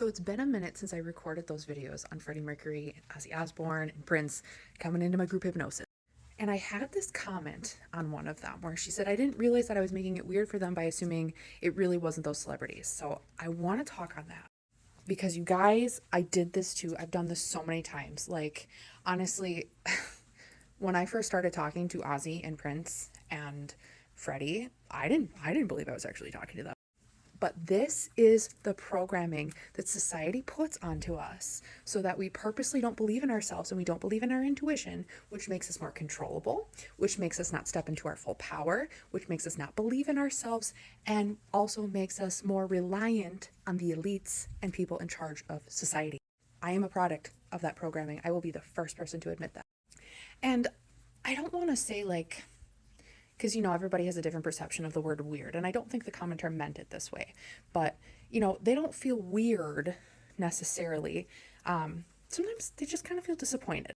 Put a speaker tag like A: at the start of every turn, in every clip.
A: So it's been a minute since I recorded those videos on Freddie Mercury, Ozzy Osbourne, and Prince coming into my group hypnosis. And I had this comment on one of them where she said, I didn't realize that I was making it weird for them by assuming it really wasn't those celebrities. So I want to talk on that because you guys, I did this too. I've done this so many times. Like, honestly, when I first started talking to Ozzy and Prince and Freddie, I didn't believe I was actually talking to them. But this is the programming that society puts onto us so that we purposely don't believe in ourselves and we don't believe in our intuition, which makes us more controllable, which makes us not step into our full power, which makes us not believe in ourselves, and also makes us more reliant on the elites and people in charge of society. I am a product of that programming. I will be the first person to admit that. And I don't want to say like, because, everybody has a different perception of the word weird. And I don't think the commenter meant it this way. But, they don't feel weird necessarily. Sometimes they just kind of feel disappointed.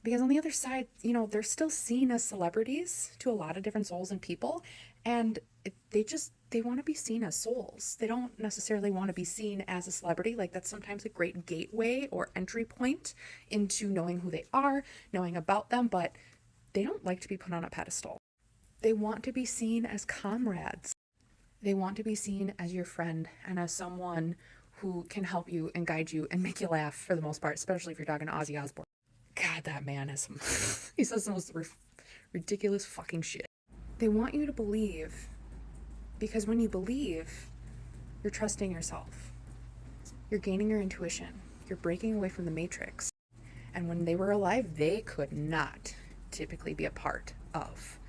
A: Because on the other side, they're still seen as celebrities to a lot of different souls and people. And they want to be seen as souls. They don't necessarily want to be seen as a celebrity. Like, that's sometimes a great gateway or entry point into knowing who they are, knowing about them. But they don't like to be put on a pedestal. They want to be seen as comrades. They want to be seen as your friend and as someone who can help you and guide you and make you laugh for the most part, especially if you're talking to Ozzy Osbourne. God, that man is he says the most ridiculous fucking shit. They want you to believe because when you believe, you're trusting yourself. You're gaining your intuition. You're breaking away from the matrix. And when they were alive, they could not typically be a part of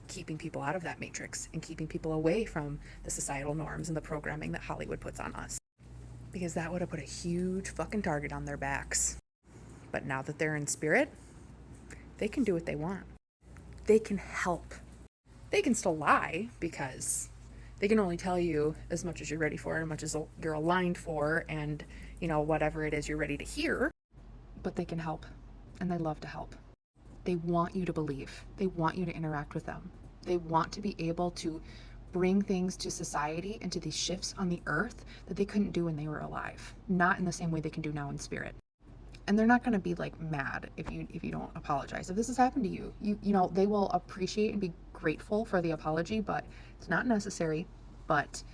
A: keeping people out of that matrix and keeping people away from the societal norms and the programming that Hollywood puts on us. Because that would have put a huge fucking target on their backs. But now that they're in spirit, they can do what they want. They can help. They can still lie because they can only tell you as much as you're ready for, as much as you're aligned for, and, whatever it is you're ready to hear. But they can help, and they love to help. They want you to believe. They want you to interact with them. They want to be able to bring things to society and to these shifts on the earth that they couldn't do when they were alive. Not in the same way they can do now in spirit. And they're not going to be like mad if you don't apologize. If this has happened to you, they will appreciate and be grateful for the apology, but it's not necessary. But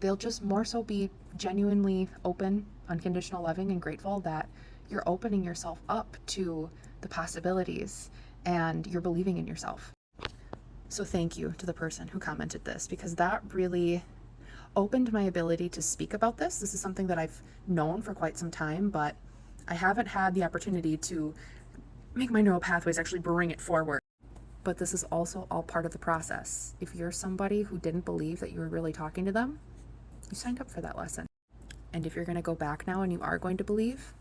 A: they'll just more so be genuinely open, unconditional loving, and grateful that you're opening yourself up to the possibilities and you're believing in yourself. So thank you to the person who commented this, because that really opened my ability to speak about this. This is something that I've known for quite some time, but I haven't had the opportunity to make my neural pathways actually bring it forward. But this is also all part of the process. If you're somebody who didn't believe that you were really talking to them, you signed up for that lesson. And if you're going to go back now and you are going to believe,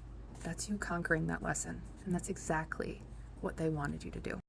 A: that's you conquering that lesson. And that's exactly what they wanted you to do.